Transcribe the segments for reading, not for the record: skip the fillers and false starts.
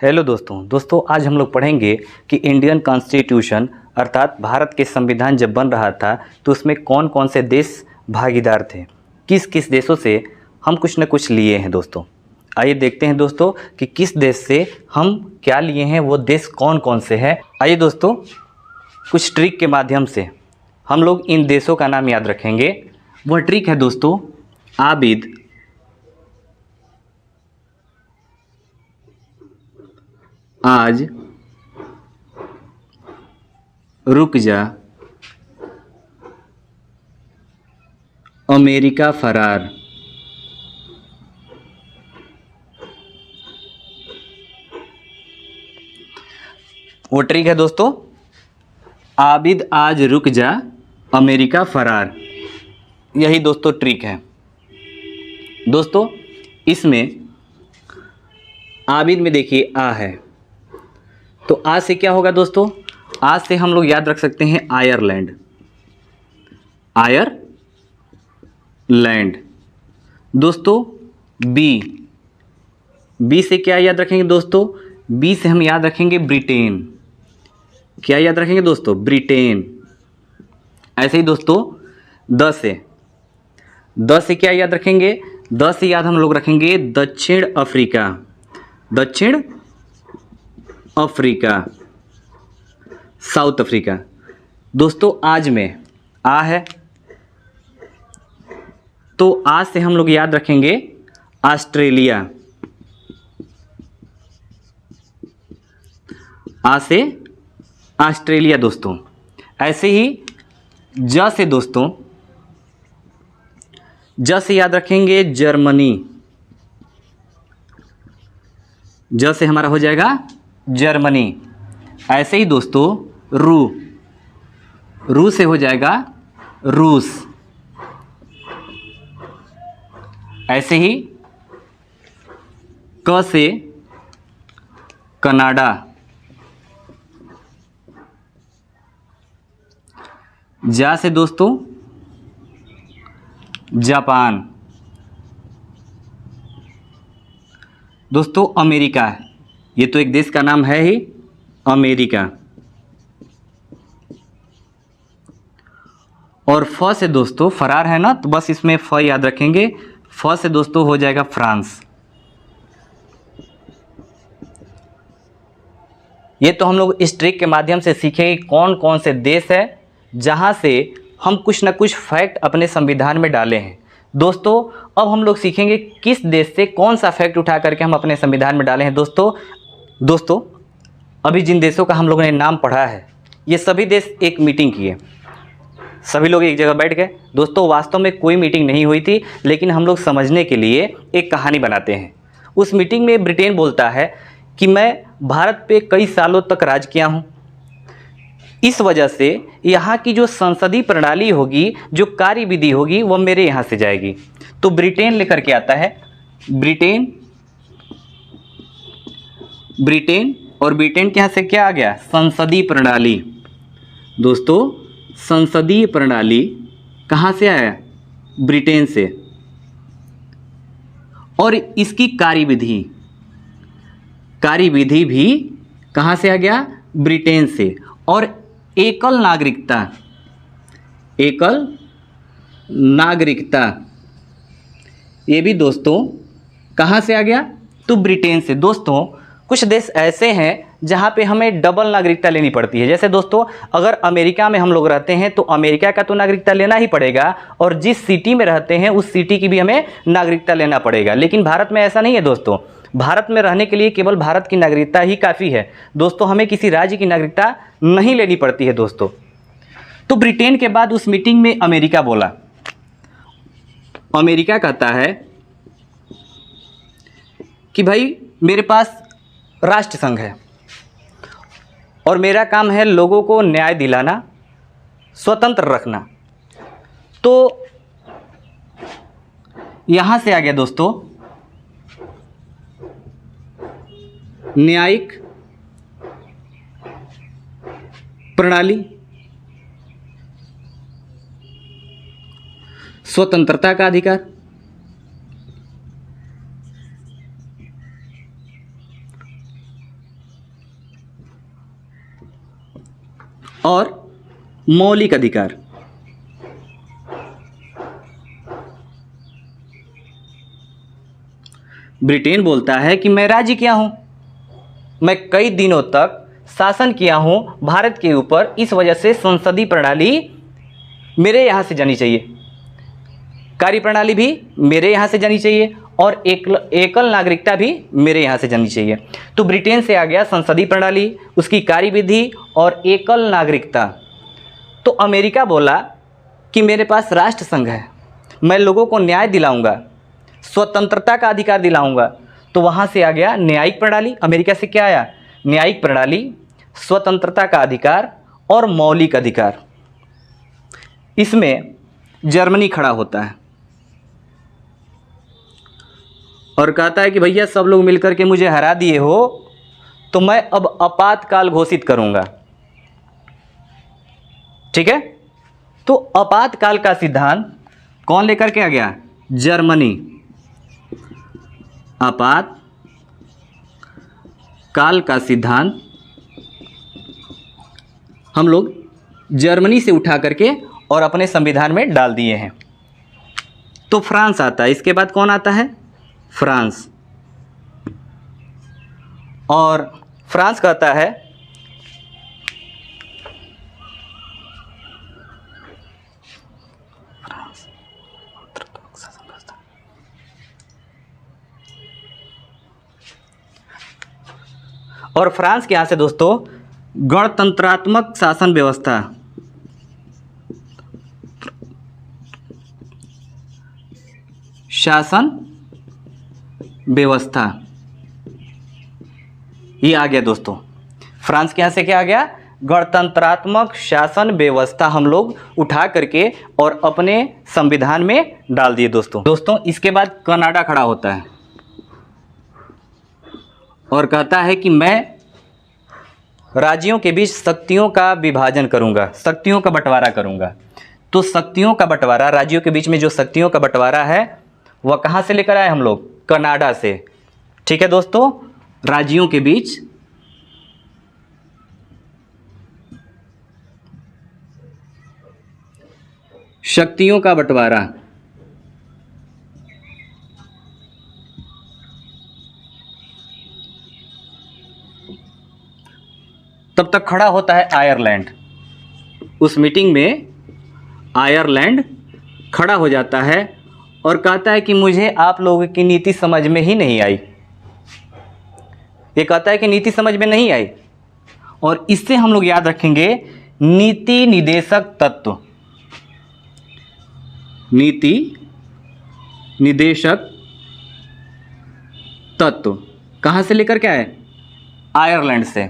Hello दोस्तों आज हम लोग पढ़ेंगे कि इंडियन कॉन्स्टिट्यूशन अर्थात भारत के संविधान जब बन रहा था तो उसमें कौन कौन से देश भागीदार थे, किस किस देशों से हम कुछ न कुछ लिए हैं। दोस्तों आइए देखते हैं दोस्तों कि किस देश से हम क्या लिए हैं, वो देश कौन कौन से हैं। आइए दोस्तों कुछ ट्रिक के माध्यम से हम लोग इन देशों का नाम याद रखेंगे। वह ट्रिक है दोस्तों आबिद, आज, रुक जा, अमेरिका फरार। वो ट्रिक है दोस्तों आबिद, आज, रुक जा, अमेरिका फरार। यही दोस्तों ट्रिक है। दोस्तों इसमें आबिद में देखिए आ है, तो आज से क्या होगा दोस्तों, आज से हम लोग याद रख सकते हैं आयरलैंड, आयरलैंड। दोस्तों बी से क्या याद रखेंगे दोस्तों, बी से हम याद रखेंगे ब्रिटेन। क्या याद रखेंगे दोस्तों, ब्रिटेन। ऐसे ही दोस्तों द से क्या याद रखेंगे, द से याद हम लोग रखेंगे दक्षिण अफ्रीका, दक्षिण अफ्रीका, साउथ अफ्रीका। दोस्तों आज में आ है, तो आज से हम लोग याद रखेंगे ऑस्ट्रेलिया, आज से ऑस्ट्रेलिया दोस्तों। ऐसे ही ज से दोस्तों, ज से याद रखेंगे जर्मनी, ज से हमारा हो जाएगा जर्मनी। ऐसे ही दोस्तों रू से हो जाएगा रूस। ऐसे ही क से कनाडा, जा से दोस्तों जापान। दोस्तों अमेरिका, ये तो एक देश का नाम है ही, अमेरिका। और फ से दोस्तों फरार है ना, तो बस इसमें फ याद रखेंगे। फ से दोस्तों हो जाएगा फ्रांस। ये तो हम लोग इस ट्रिक के माध्यम से सीखेंगे कौन कौन से देश है जहां से हम कुछ ना कुछ फैक्ट अपने संविधान में डाले हैं। दोस्तों अब हम लोग सीखेंगे किस देश से कौन सा फैक्ट उठा करके हम अपने संविधान में डाले हैं। दोस्तों अभी जिन देशों का हम लोगों ने नाम पढ़ा है, ये सभी देश एक मीटिंग किए, सभी लोग एक जगह बैठ गए। दोस्तों वास्तव में कोई मीटिंग नहीं हुई थी, लेकिन हम लोग समझने के लिए एक कहानी बनाते हैं। उस मीटिंग में ब्रिटेन बोलता है कि मैं भारत पे कई सालों तक राज किया हूँ, इस वजह से यहाँ की जो संसदीय प्रणाली होगी, जो कार्यविधि होगी, वह मेरे यहाँ से जाएगी। तो ब्रिटेन लेकर के आता है, ब्रिटेन और ब्रिटेन के यहाँ से क्या आ गया, संसदीय प्रणाली। दोस्तों संसदीय प्रणाली कहाँ से आया, ब्रिटेन से। और इसकी कार्यविधि भी कहाँ से आ गया, ब्रिटेन से। और एकल नागरिकता ये भी दोस्तों कहाँ से आ गया, तो ब्रिटेन से। दोस्तों कुछ देश ऐसे हैं जहाँ पे हमें डबल नागरिकता लेनी पड़ती है। जैसे दोस्तों अगर अमेरिका में हम लोग रहते हैं तो अमेरिका का तो नागरिकता लेना ही पड़ेगा, और जिस सिटी में रहते हैं उस सिटी की भी हमें नागरिकता लेना पड़ेगा। लेकिन भारत में ऐसा नहीं है दोस्तों। भारत में रहने के लिए केवल भारत की नागरिकता ही काफ़ी है दोस्तों, हमें किसी राज्य की नागरिकता नहीं लेनी पड़ती है दोस्तों। तो ब्रिटेन के बाद उस मीटिंग में अमेरिका बोला, अमेरिका कहता है कि भाई मेरे पास राष्ट्र संघ है और मेरा काम है लोगों को न्याय दिलाना, स्वतंत्र रखना। तो यहां से आ गया दोस्तों न्यायिक प्रणाली, स्वतंत्रता का अधिकार। और मौलिक अधिकार। ब्रिटेन बोलता है कि मैं राज्य क्या हूं, मैं कई दिनों तक शासन किया हूं भारत के ऊपर, इस वजह से संसदीय प्रणाली मेरे यहां से जानी चाहिए, कार्य प्रणाली भी मेरे यहां से जानी चाहिए और एकल नागरिकता भी मेरे यहाँ से जानी चाहिए। तो ब्रिटेन से आ गया संसदीय प्रणाली, उसकी कार्यविधि और एकल नागरिकता। तो अमेरिका बोला कि मेरे पास राष्ट्र संघ है, मैं लोगों को न्याय दिलाऊंगा, स्वतंत्रता का अधिकार दिलाऊंगा। तो वहाँ से आ गया न्यायिक प्रणाली। अमेरिका से क्या आया? न्यायिक प्रणाली, स्वतंत्रता का अधिकार और मौलिक अधिकार। इसमें जर्मनी खड़ा होता है और कहता है कि भैया सब लोग मिलकर के मुझे हरा दिए हो, तो मैं अब आपातकाल घोषित करूंगा। ठीक है, तो आपातकाल का सिद्धांत कौन लेकर के आ गया? जर्मनी। आपात काल का सिद्धांत हम लोग जर्मनी से उठा करके और अपने संविधान में डाल दिए हैं। तो फ्रांस आता है, इसके बाद कौन आता है? फ्रांस। और फ्रांस कहता है और फ्रांस के यहाँ से दोस्तों गणतंत्रात्मक शासन व्यवस्था, शासन व्यवस्था ये आ गया दोस्तों। फ्रांस के यहाँ से क्या आ गया? गणतंत्रात्मक शासन व्यवस्था हम लोग उठा करके और अपने संविधान में डाल दिए दोस्तों। इसके बाद कनाडा खड़ा होता है और कहता है कि मैं राज्यों के बीच शक्तियों का विभाजन करूंगा, शक्तियों का बंटवारा करूंगा। तो शक्तियों का बंटवारा, राज्यों के बीच में जो शक्तियों का बंटवारा है वह कहाँ से लेकर आए हम लोग? कनाडा से। ठीक है दोस्तों, राज्यों के बीच शक्तियों का बंटवारा, तब तक खड़ा होता है आयरलैंड। उस मीटिंग में आयरलैंड खड़ा हो जाता है और कहता है कि मुझे आप लोगों की नीति समझ में ही नहीं आई। ये कहता है कि नीति समझ में नहीं आई, और इससे हम लोग याद रखेंगे नीति निदेशक तत्व। नीति निदेशक तत्व कहाँ से लेकर के आए? आयरलैंड से।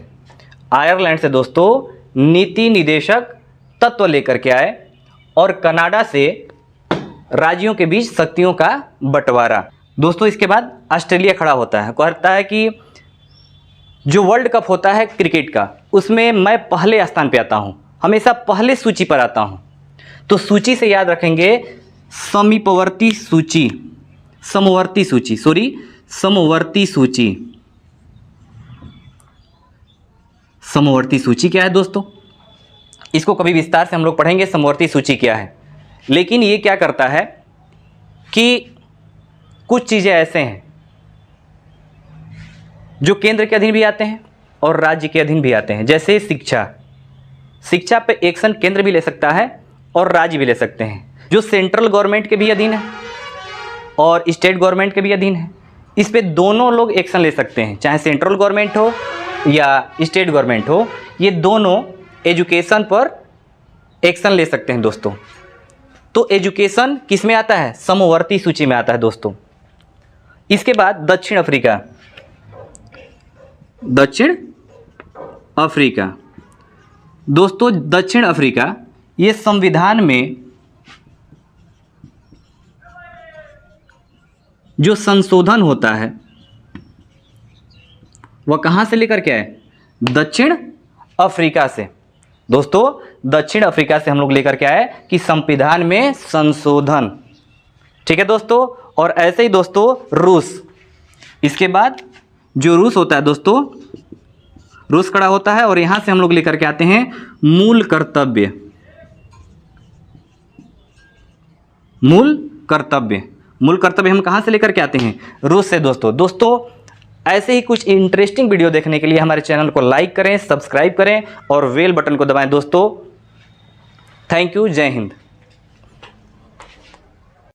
आयरलैंड से दोस्तों नीति निदेशक तत्व लेकर के आए और कनाडा से राज्यों के बीच शक्तियों का बंटवारा। दोस्तों इसके बाद ऑस्ट्रेलिया खड़ा होता है, कहता है कि जो वर्ल्ड कप होता है क्रिकेट का, उसमें मैं पहले स्थान पे आता हूँ, हमेशा पहले सूची पर आता हूँ। तो सूची से याद रखेंगे समीपवर्ती सूची, समवर्ती सूची, समवर्ती सूची। समवर्ती सूची क्या है दोस्तों? इसको कभी विस्तार से हम लोग पढ़ेंगे समवर्ती सूची क्या है। लेकिन ये क्या करता है कि कुछ चीज़ें ऐसे हैं जो केंद्र के अधीन भी आते हैं और राज्य के अधीन भी आते हैं। जैसे शिक्षा पे एक्शन केंद्र भी ले सकता है और राज्य भी ले सकते हैं, जो सेंट्रल गवर्नमेंट के भी अधीन है और स्टेट गवर्नमेंट के भी अधीन है। इस पे दोनों लोग एक्शन ले सकते हैं, चाहे सेंट्रल गवर्नमेंट हो या स्टेट गवर्नमेंट हो, ये दोनों एजुकेशन पर एक्शन ले सकते हैं दोस्तों। तो एजुकेशन किस में आता है? समवर्ती सूची में आता है दोस्तों। इसके बाद दक्षिण अफ्रीका। दक्षिण अफ्रीका दोस्तों, दक्षिण अफ्रीका ये संविधान में जो संशोधन होता है वह कहाँ से लेकर के आए? दक्षिण अफ्रीका से। दोस्तों दक्षिण अफ्रीका से हम लोग लेकर के आए कि संविधान में संशोधन। ठीक है दोस्तों, और ऐसे ही दोस्तों रूस। इसके बाद जो रूस होता है दोस्तों, रूस खड़ा होता है और यहाँ से हम लोग लेकर के आते हैं मूल कर्तव्य। मूल कर्तव्य, मूल कर्तव्य हम कहाँ से लेकर के आते हैं? रूस से। दोस्तों ऐसे ही कुछ इंटरेस्टिंग वीडियो देखने के लिए हमारे चैनल को लाइक करें, सब्सक्राइब करें और बेल बटन को दबाएं। दोस्तों थैंक यू, जय हिंद।